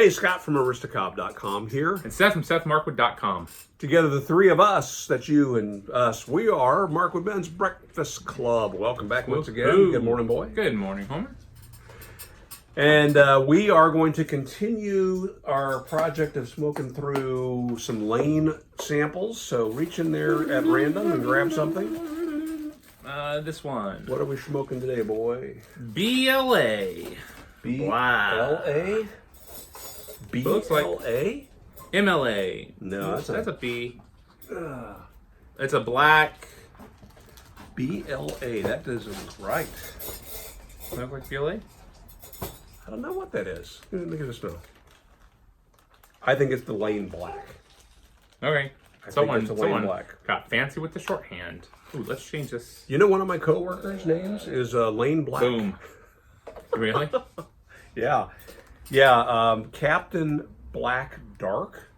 Hey, Scott from Aristocob.com here. And Seth from SethMarkwood.com. Together, the three of us, that's you and us, we are Markwood Men's Breakfast Club. Welcome back once again. Ooh. Good morning, boy. Good morning, Homer. And we are going to continue our project of smoking through some Lane samples. So reach in there at random and grab something. This one. What are we smoking today, boy? BLA. B-L-A? Looks like B-L-A? MLA. No, that's a B. It's a black. B-L-A. That doesn't look right. Look like BLA? I don't know what that is. Let me get a smell. I think it's the Lane Black. Okay. Someone Someone Black. got fancy with the shorthand. Ooh, let's change this. You know, one of my coworkers' names is Lane Black. Boom. Really? Yeah. Yeah. Captain Black Dark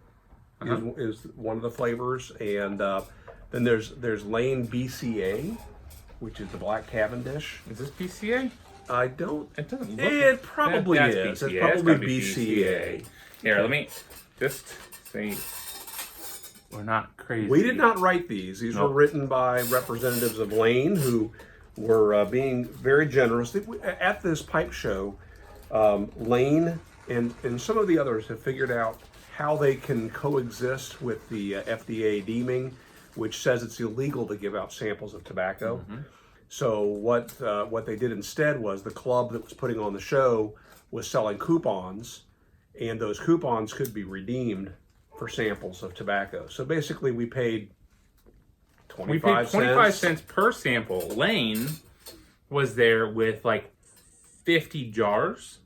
is one of the flavors, and then there's Lane BCA, which is the Black Cavendish. Is this BCA? I don't. It doesn't look. It probably that's is. BCA. It's probably It's gotta be BCA. Here, let me just say we're not crazy. We did not write these. These were written by representatives of Lane who were being very generous. At this pipe show, Lane and some of the others have figured out how they can coexist with the FDA Deeming, which says it's illegal to give out samples of tobacco. Mm-hmm. So what they did instead was the club that was putting on the show was selling coupons, and those coupons could be redeemed for samples of tobacco. So basically we paid 25 cents per sample. Lane was there with like 50 jars,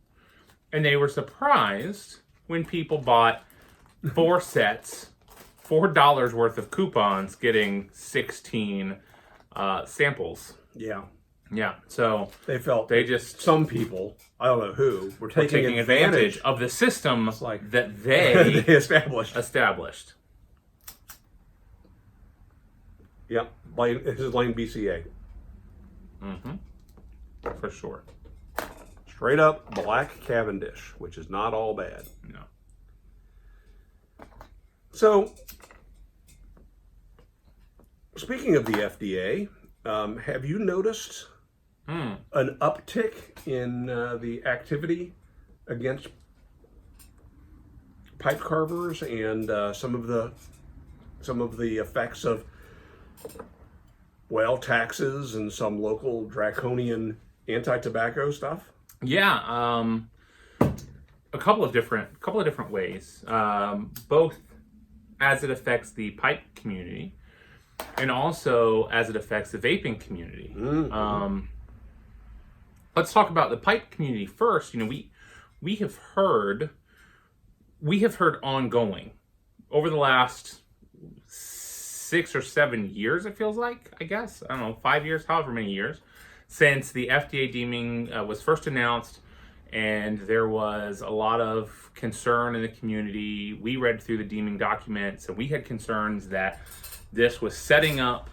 and they were surprised when people bought 4 sets, $4 worth of coupons, getting 16 samples. Yeah. Yeah, so they just some people, I don't know who, were taking advantage of the system like that they established. Yep, this is Lane BCA. Mm-hmm. For sure. Straight up Black Cavendish, which is not all bad. No. So, speaking of the FDA, have you noticed an uptick in the activity against pipe carvers and some of the effects of taxes and some local draconian anti-tobacco stuff? Yeah, a couple of different ways, both as it affects the pipe community and also as it affects the vaping community. Mm-hmm. Let's talk about the pipe community first. You know, we have heard ongoing over the last 6 or 7 years. It feels like, I guess, I don't know, 5 years, however many years, since the FDA deeming was first announced, and there was a lot of concern in the community. We read through the deeming documents, and we had concerns that this was setting up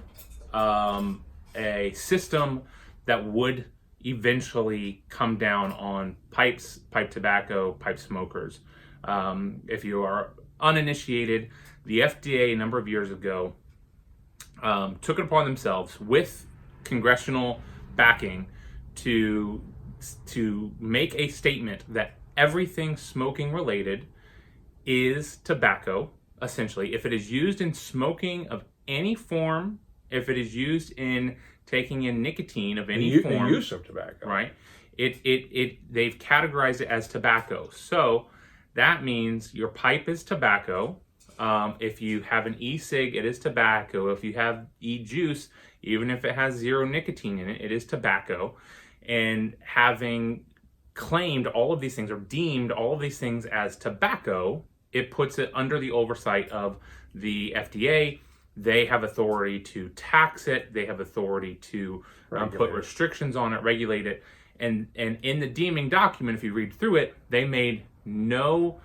a system that would eventually come down on pipe tobacco, pipe smokers. If you are uninitiated, the FDA a number of years ago took it upon themselves with congressional backing to make a statement that everything smoking related is tobacco, essentially. If it is used in smoking of any form, if it is used in taking in nicotine of any form, the use of tobacco, right? They've categorized it as tobacco. So that means your pipe is tobacco. If you have an e-cig, it is tobacco. If you have e-juice, even if it has 0 nicotine in it, it is tobacco. And having claimed all of these things or deemed all of these things as tobacco, it puts it under the oversight of the FDA. They have authority to tax it. They have authority to put restrictions on it, regulate it. And in the deeming document, if you read through it, they made no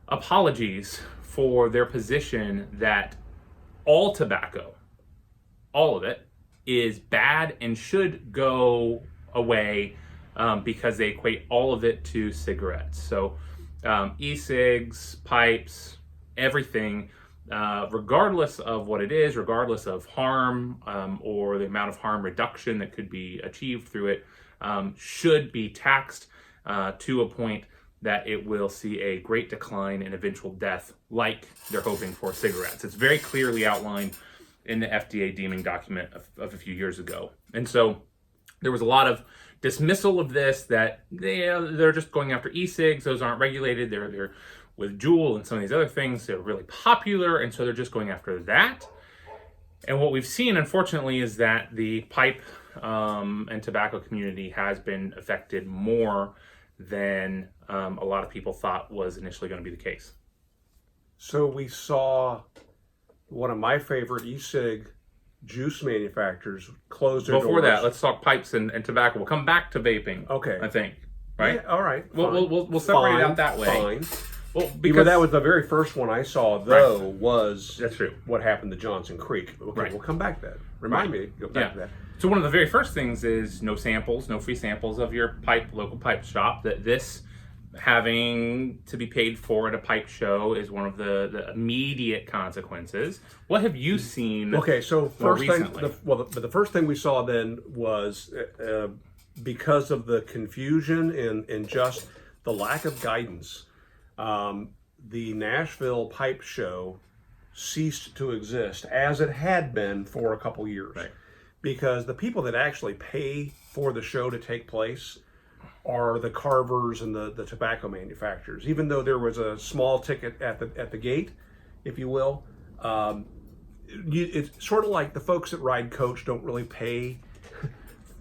apologies for their position that all tobacco, all of it, is bad and should go away because they equate all of it to cigarettes. So e-cigs, pipes, everything, regardless of what it is, regardless of harm or the amount of harm reduction that could be achieved through it, should be taxed to a point that it will see a great decline and eventual death like they're hoping for cigarettes. It's very clearly outlined in the FDA Deeming document of a few years ago. And so there was a lot of dismissal of this, that they're just going after e-cigs, those aren't regulated, they're with Juul and some of these other things, they're really popular, and so they're just going after that. And what we've seen, unfortunately, is that the pipe and tobacco community has been affected more than a lot of people thought was initially going to be the case. So we saw one of my favorite e-cig juice manufacturers close their doors. Before that, let's talk pipes and tobacco. We'll come back to vaping. Okay. I think. Right? Yeah, all right. We'll separate it out that way. Fine. Well, Because that was the very first one I saw, though, was that's true. What happened to Johnson Creek. Okay, Right. We'll come back to that. Remind me to go back to that. So one of the very first things is no samples, no free samples of your local pipe shop. That this having to be paid for at a pipe show is one of the immediate consequences. What have you seen? Okay, so first thing, recently? the first thing we saw then was because of the confusion and just the lack of guidance, the Nashville Pipe Show ceased to exist as it had been for a couple years. Right. Because the people that actually pay for the show to take place are the carvers and the tobacco manufacturers. Even though there was a small ticket at the gate, if you will, it's sort of like the folks that ride coach don't really pay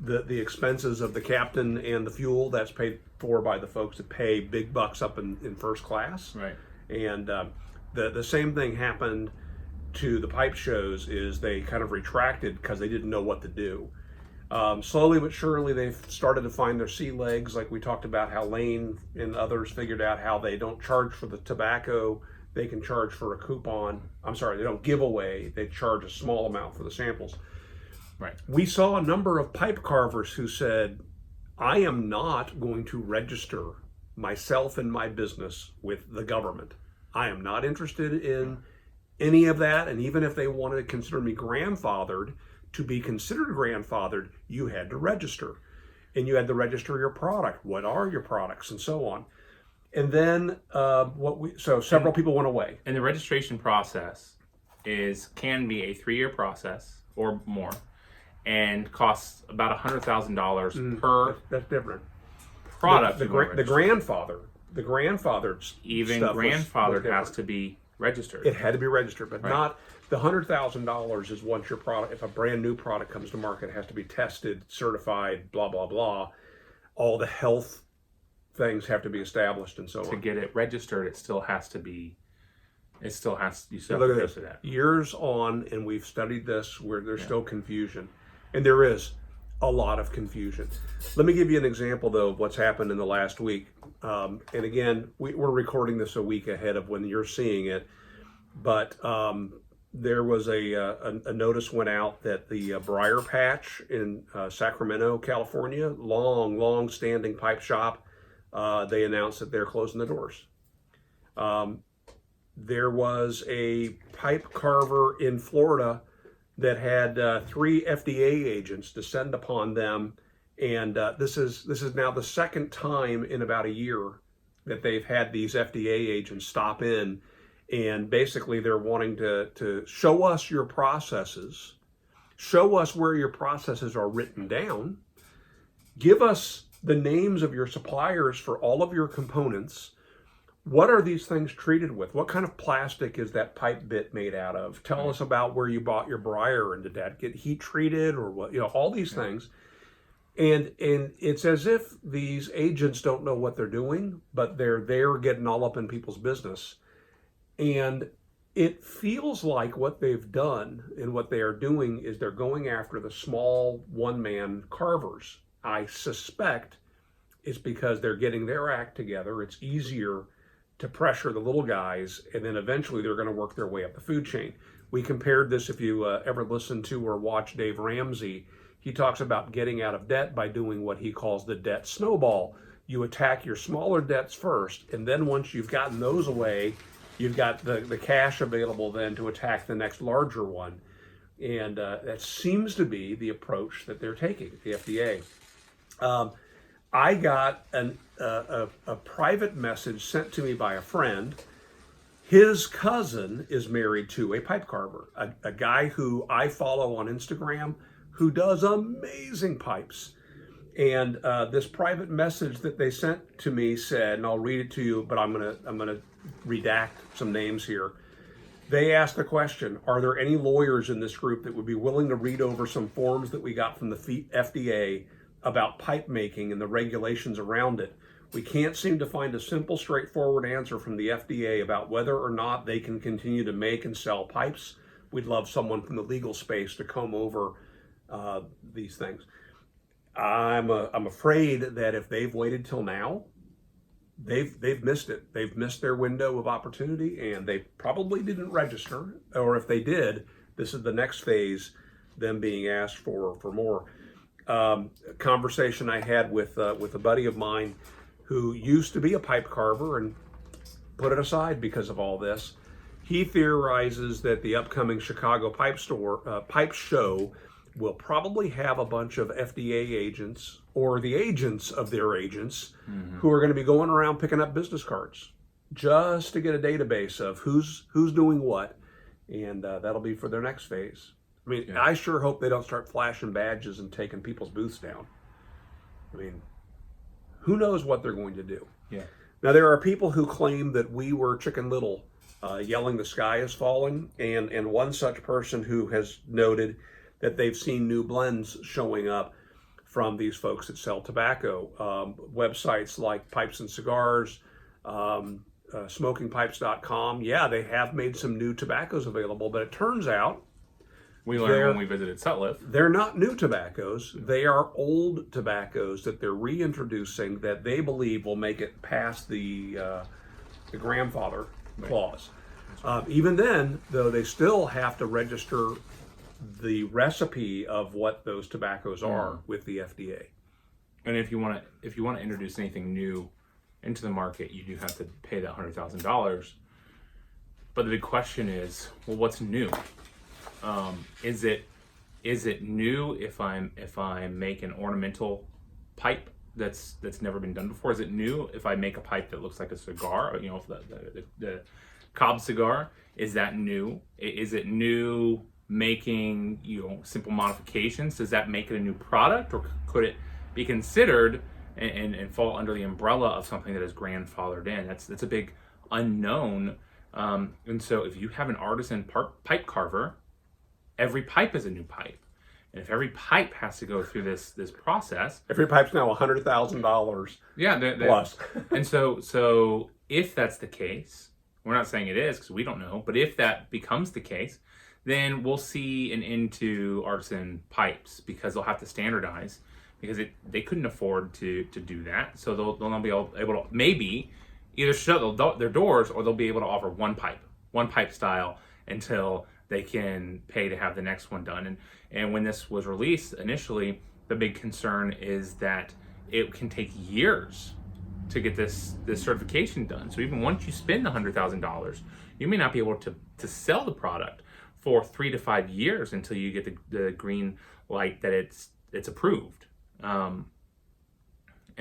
the expenses of the captain and the fuel. That's paid for by the folks that pay big bucks up in first class. Right. And the same thing happened to the pipe shows, is they kind of retracted because they didn't know what to do. Slowly but surely, they've started to find their sea legs, like we talked about how Lane and others figured out how they don't charge for the tobacco, they can charge for a coupon. I'm sorry, they don't give away, they charge a small amount for the samples. Right. We saw a number of pipe carvers who said, I am not going to register myself and my business with the government. I am not interested in any of that, and even if they wanted to consider me grandfathered, to be considered grandfathered, you had to register. And you had to register your product. What are your products? And so on. And then several people went away. And the registration process can be a 3-year process or more, and costs about $100,000 per That's different. product. The grandfathered even stuff grandfathered was has to be registered. It had to be registered, but Right. not the $100,000 is once your product, if a brand new product comes to market, it has to be tested, certified, blah, blah, blah. All the health things have to be established and so on. To get it registered, you still have to Look go at through this. that. Years on, and we've studied this, where there's still confusion. And there is a lot of confusion. Let me give you an example, though, of what's happened in the last week. And again, we're recording this a week ahead of when you're seeing it. But there was a notice went out that the Briar Patch in Sacramento, California, long-standing pipe shop, they announced that they're closing the doors. There was a pipe carver in Florida that had 3 FDA agents descend upon them, and this is now the second time in about a year that they've had these FDA agents stop in, and basically they're wanting to show us your processes, show us where your processes are written down, give us the names of your suppliers for all of your components. What are these things treated with? What kind of plastic is that pipe bit made out of? Tell us about where you bought your briar, and did that get heat treated, or what? All these things. And it's as if these agents don't know what they're doing, but they're getting all up in people's business. And it feels like what they've done and what they are doing is they're going after the small one-man carvers. I suspect it's because they're getting their act together. It's easier to pressure the little guys, and then eventually they're going to work their way up the food chain. We compared this, if you ever listen to or watch Dave Ramsey, he talks about getting out of debt by doing what he calls the debt snowball. you attack your smaller debts first, and then once you've gotten those away, you've got the cash available then to attack the next larger one. And that seems to be the approach that they're taking, the FDA. I got a private message sent to me by a friend. His cousin is married to a pipe carver, a guy who I follow on Instagram who does amazing pipes. And this private message that they sent to me said, and I'll read it to you, but I'm gonna redact some names here. They asked the question, are there any lawyers in this group that would be willing to read over some forms that we got from the FDA about pipe making and the regulations around it? We can't seem to find a simple, straightforward answer from the FDA about whether or not they can continue to make and sell pipes. We'd love someone from the legal space to comb over these things. I'm afraid that if they've waited till now, they've missed it. They've missed their window of opportunity, and they probably didn't register. Or if they did, this is the next phase, them being asked for more. A conversation I had with a buddy of mine who used to be a pipe carver and put it aside because of all this. He theorizes that the upcoming Chicago pipe show will probably have a bunch of FDA agents or the agents of their agents who are going to be going around picking up business cards just to get a database of who's doing what, and that'll be for their next phase. I mean, I sure hope they don't start flashing badges and taking people's booths down. I mean, who knows what they're going to do? Yeah. Now, there are people who claim that we were Chicken Little yelling the sky is falling, and one such person who has noted that they've seen new blends showing up from these folks that sell tobacco. Websites like Pipes and Cigars, smokingpipes.com. Yeah, they have made some new tobaccos available, but it turns out we learned when we visited Sutliff. They're not new tobaccos. They are old tobaccos that they're reintroducing that they believe will make it past the grandfather clause. Even then, though, they still have to register the recipe of what those tobaccos are with the FDA. And if you want to introduce anything new into the market, you do have to pay that $100,000. But the big question is, well, what's new? Is it new if I make an ornamental pipe that's never been done before? Is it new if I make a pipe that looks like a cigar? You know, the Cobb cigar, is that new? Is it new making, you know, simple modifications? Does that make it a new product, or could it be considered and fall under the umbrella of something that is grandfathered in? That's a big unknown. And so if you have an artisan pipe carver, every pipe is a new pipe. And if every pipe has to go through this process, every pipe's now $100,000 plus. And so if that's the case, we're not saying it is because we don't know, but if that becomes the case, then we'll see an end to artisan pipes because they'll have to standardize, because they couldn't afford to do that. So they'll not be able to maybe either shut their doors, or they'll be able to offer one pipe style until they can pay to have the next one done. And when this was released initially, the big concern is that it can take years to get this certification done. So even once you spend the $100,000, you may not be able to sell the product for 3 to 5 years until you get the green light that it's approved. And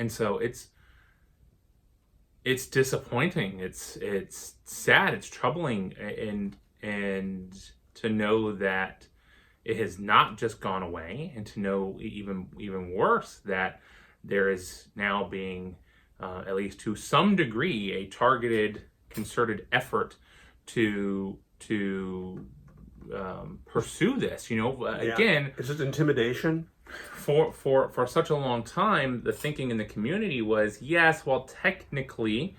so it's disappointing. It's sad. It's troubling, and to know that it has not just gone away, and to know even worse that there is now being at least to some degree a targeted, concerted effort to pursue this. You know, again, is it intimidation? For such a long time, the thinking in the community was, yes, well, technically,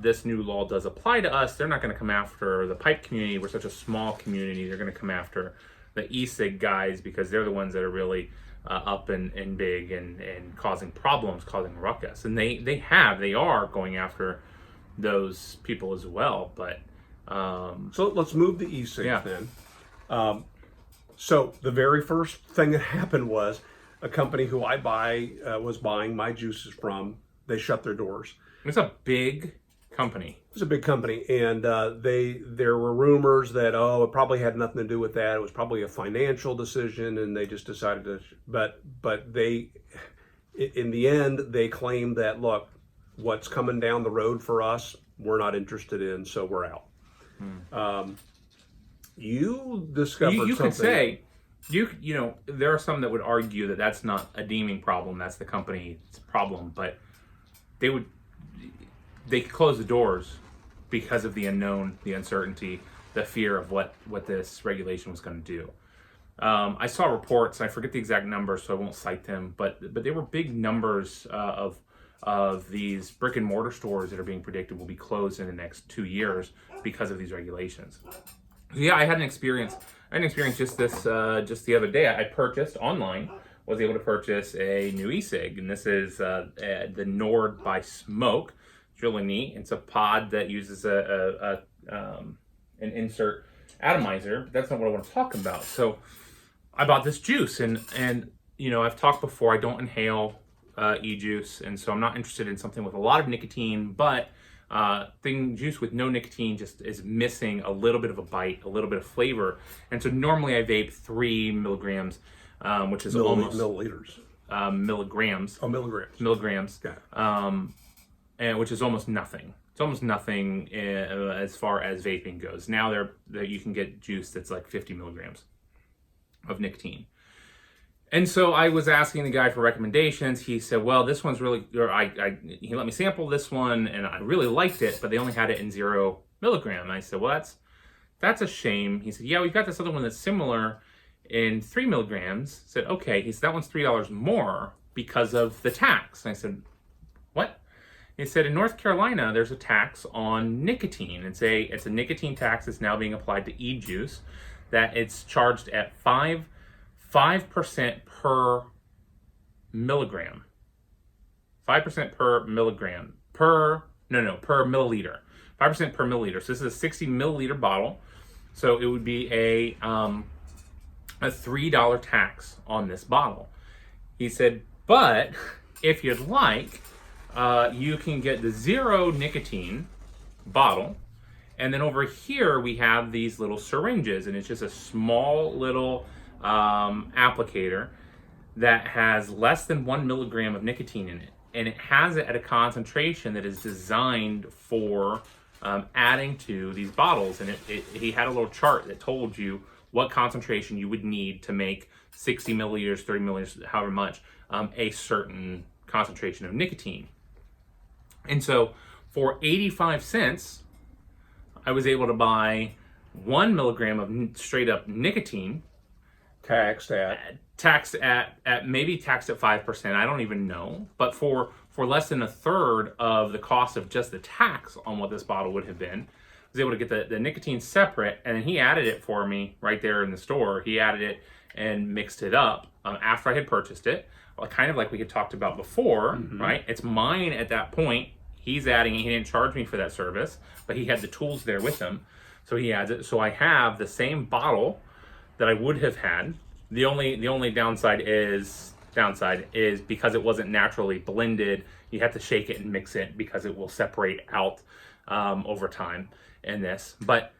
this new law does apply to us. They're not going to come after the pipe community. We're such a small community. They're going to come after the e-cig guys because they're the ones that are really up and big and causing problems, causing ruckus. And they are going after those people as well. But so let's move the e-cigs then. So the very first thing that happened was a company who I was buying my juices from they shut their doors. It's a big company. It was a big company, and there were rumors that it probably had nothing to do with that. It was probably a financial decision, and they just decided to. But they, in the end, they claimed that, look, what's coming down the road for us, we're not interested in, so we're out. You discovered You something. could say, you know, there are some that would argue that that's not a deeming problem, that's the company's problem, but they could close the doors because of the unknown, the uncertainty, the fear of what this regulation was going to do. I saw reports, I forget the exact numbers, so I won't cite them, but they were big numbers of these brick and mortar stores that are being predicted will be closed in the next 2 years because of these regulations. Yeah, I had an experience just the other day. I purchased online, was able to purchase a new e-cig, and this is the Nord by Smoke. It's really neat. It's a pod that uses an insert atomizer. But that's not what I want to talk about. So I bought this juice, and you know, I've talked before, I don't inhale e-juice, and so I'm not interested in something with a lot of nicotine, but juice with no nicotine just is missing a little bit of a bite, a little bit of flavor. And so normally I vape 3 milligrams, which is almost milliliters. Milligrams. Oh, milligrams. Milligrams. Got it. And which is almost nothing. It's almost nothing as far as vaping goes. Now you can get juice that's like 50 milligrams of nicotine. And so I was asking the guy for recommendations. He said, well, this one's really, he let me sample this one and I really liked it, but they only had it in 0 milligram. And I said, well, that's a shame. He said, yeah, we've got this other one that's similar in 3 milligrams. I said, okay. He said, that one's $3 more because of the tax. And I said, what? He said, in North Carolina, there's a tax on nicotine. It's a nicotine tax that's now being applied to e-juice, that it's charged at 5% per milligram. 5% per milligram. Per milliliter. 5% per milliliter. So this is a 60 milliliter bottle. So it would be a $3 tax on this bottle. He said, but if you'd like, you can get the 0 nicotine bottle. And then over here we have these little syringes, and it's just a small little applicator that has less than 1 milligram of nicotine in it, and it has it at a concentration that is designed for adding to these bottles. And he had a little chart that told you what concentration you would need to make 60 milliliters, 30 milliliters, however much, a certain concentration of nicotine. And so for 85 cents, I was able to buy 1 milligram of straight up nicotine, taxed at maybe taxed at 5%. I don't even know, but for less than a third of the cost of just the tax on what this bottle would have been, I was able to get the nicotine separate, and then he added it for me right there in the store. He added it and mixed it up after I had purchased it, kind of like we had talked about before, right? It's mine at that point. He's adding it. He didn't charge me for that service, but he had the tools there with him, so he adds it. So I have the same bottle that I would have had. The only downside is because it wasn't naturally blended. You have to shake it and mix it because it will separate out over time in this. But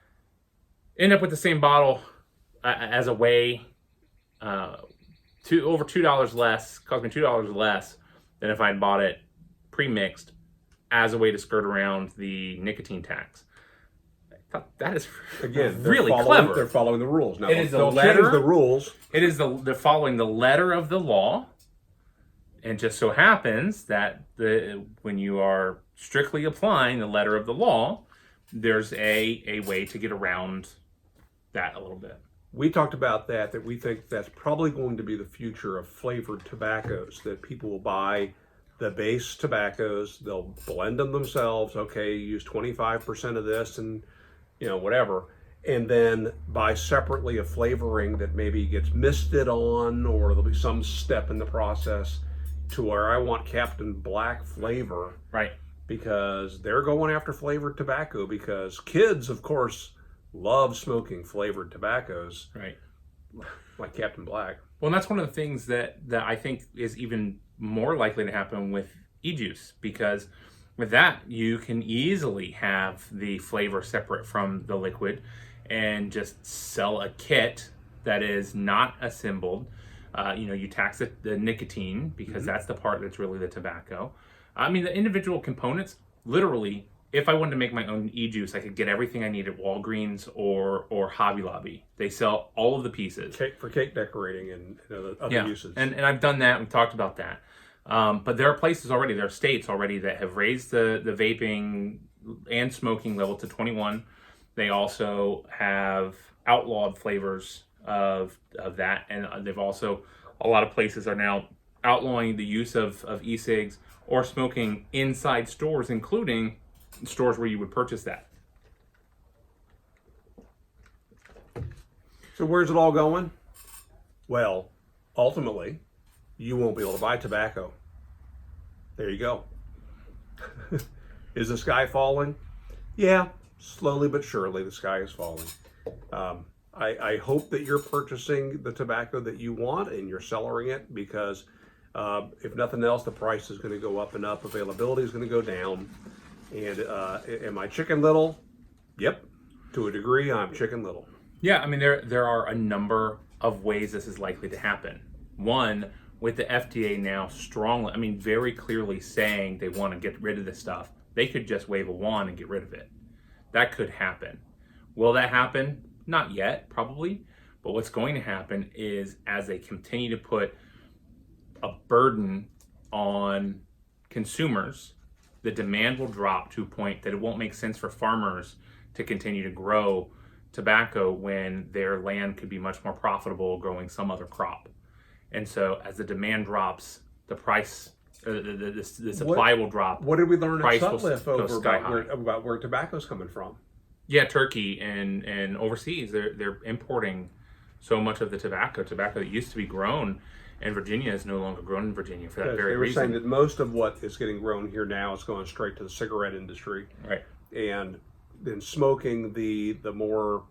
end up with the same bottle as a way over $2 less. Cost me $2 less than if I had bought it pre-mixed as a way to skirt around the nicotine tax. That is really clever. They're following the rules. Now, it is they'll change the rules. It is they're following the letter of the law, and just so happens that when you are strictly applying the letter of the law, there's a way to get around that a little bit. We talked about that we think that's probably going to be the future of flavored tobaccos, that people will buy the base tobaccos, they'll blend them themselves. Okay, use 25% of this and whatever, and then buy separately a flavoring that maybe gets misted on, or there'll be some step in the process to where I want Captain Black flavor, right? Because they're going after flavored tobacco, because kids, of course, love smoking flavored tobaccos, right? Like Captain Black. Well, and that's one of the things that I think is even more likely to happen with e-juice, because with that, you can easily have the flavor separate from the liquid and just sell a kit that is not assembled. You tax the nicotine because that's the part that's really the tobacco. I mean, the individual components, literally, if I wanted to make my own e-juice, I could get everything I need at Walgreens or Hobby Lobby. They sell all of the pieces. For cake decorating and other uses. And I've done that. We've talked about that. But there are places already, there are states already that have raised the vaping and smoking level to 21. They also have outlawed flavors of that. And they've also, a lot of places are now outlawing the use of e-cigs or smoking inside stores, including stores where you would purchase that. So where's it all going? Well, ultimately, you won't be able to buy tobacco. There you go. Is the sky falling? Yeah, slowly but surely the sky is falling. I hope that you're purchasing the tobacco that you want and you're cellaring it, because if nothing else, the price is going to go up and up. Availability is going to go down. And am I Chicken Little? Yep. To a degree, I'm Chicken Little. Yeah, I mean, there are a number of ways this is likely to happen. One, with the FDA now very clearly saying they want to get rid of this stuff, they could just wave a wand and get rid of it. That could happen. Will that happen? Not yet, probably. But what's going to happen is, as they continue to put a burden on consumers, the demand will drop to a point that it won't make sense for farmers to continue to grow tobacco when their land could be much more profitable growing some other crop. And so as the demand drops, the price, the supply will drop. What did we learn at Sutliff over about where tobacco's coming from? Yeah, Turkey and overseas, they're importing so much of the tobacco that used to be grown in Virginia is no longer grown in Virginia for that very reason. They were saying that most of what is getting grown here now is going straight to the cigarette industry. Right. And then smoking the more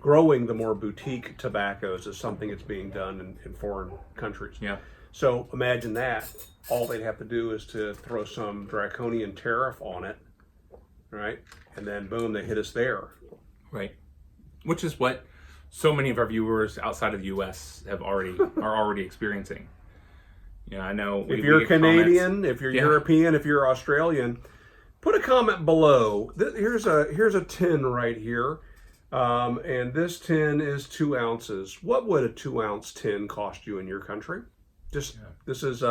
growing the more boutique tobaccos is something that's being done in foreign countries. Yeah. So imagine that. All they'd have to do is to throw some draconian tariff on it, right? And then boom, they hit us there. Right. Which is what so many of our viewers outside of the U.S. are already experiencing. I know. If you're Canadian, if you're European, if you're Australian, put a comment below. Here's a tin right here, and this tin is 2 ounces. What would a 2-ounce tin cost you in your country? This is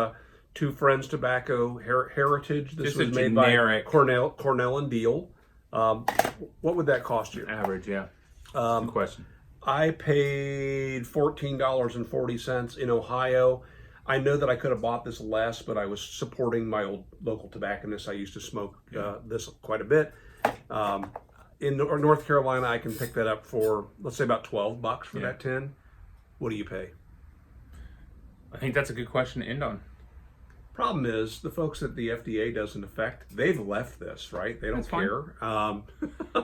Two Friends Tobacco Heritage. This was made by Cornell and Deal. What would that cost you? Average, yeah. Good question. I paid $14.40 in Ohio. I know that I could have bought this less, but I was supporting my old local tobacconist. I used to smoke this quite a bit. In North Carolina, I can pick that up for, let's say, about $12 for that tin. What do you pay? I think that's a good question to end on. Problem is, the folks that the FDA doesn't affect, they've left this, right? They don't care.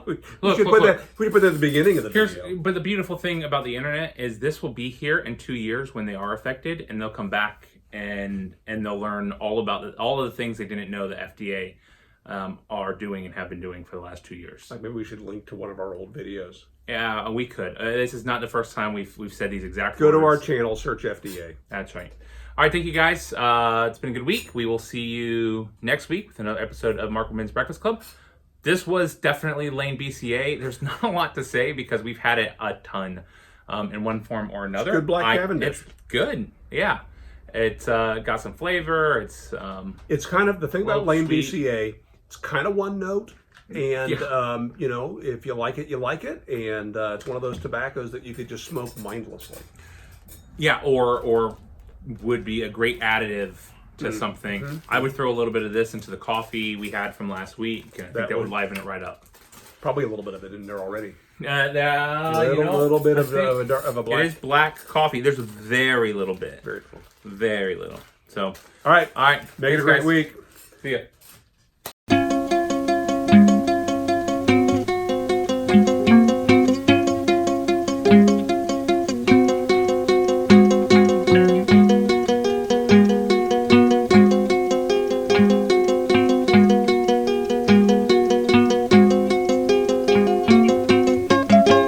We should put that at the beginling of the video. But the beautiful thing about the internet is this will be here in 2 years when they are affected, and they'll come back and they'll learn all about all of the things they didn't know the FDA are doing and have been doing for the last 2 years. Like maybe we should link to one of our old videos. Yeah, we could. This is not the first time we've said these exact words. Go to our channel, search FDA. That's right. All right, thank you guys. It's been a good week. We will see you next week with another episode of Mark Men's Breakfast Club. This was definitely Lane BCA. There's not a lot to say because we've had it a ton in one form or another. It's good Black Cavendish. It's good, yeah. It's got some flavor. It's kind of the thing about Lane BCA. It's kind of one note. And, if you like it, you like it. And it's one of those tobaccos that you could just smoke mindlessly. Yeah, or would be a great additive to something. Mm-hmm. I would throw a little bit of this into the coffee we had from last week. And I think that would liven it right up. Probably a little bit of it in there already. A little bit of a black. It is black coffee. There's very little bit. Very cool. Very little. So, all right. Make it a great week. See ya.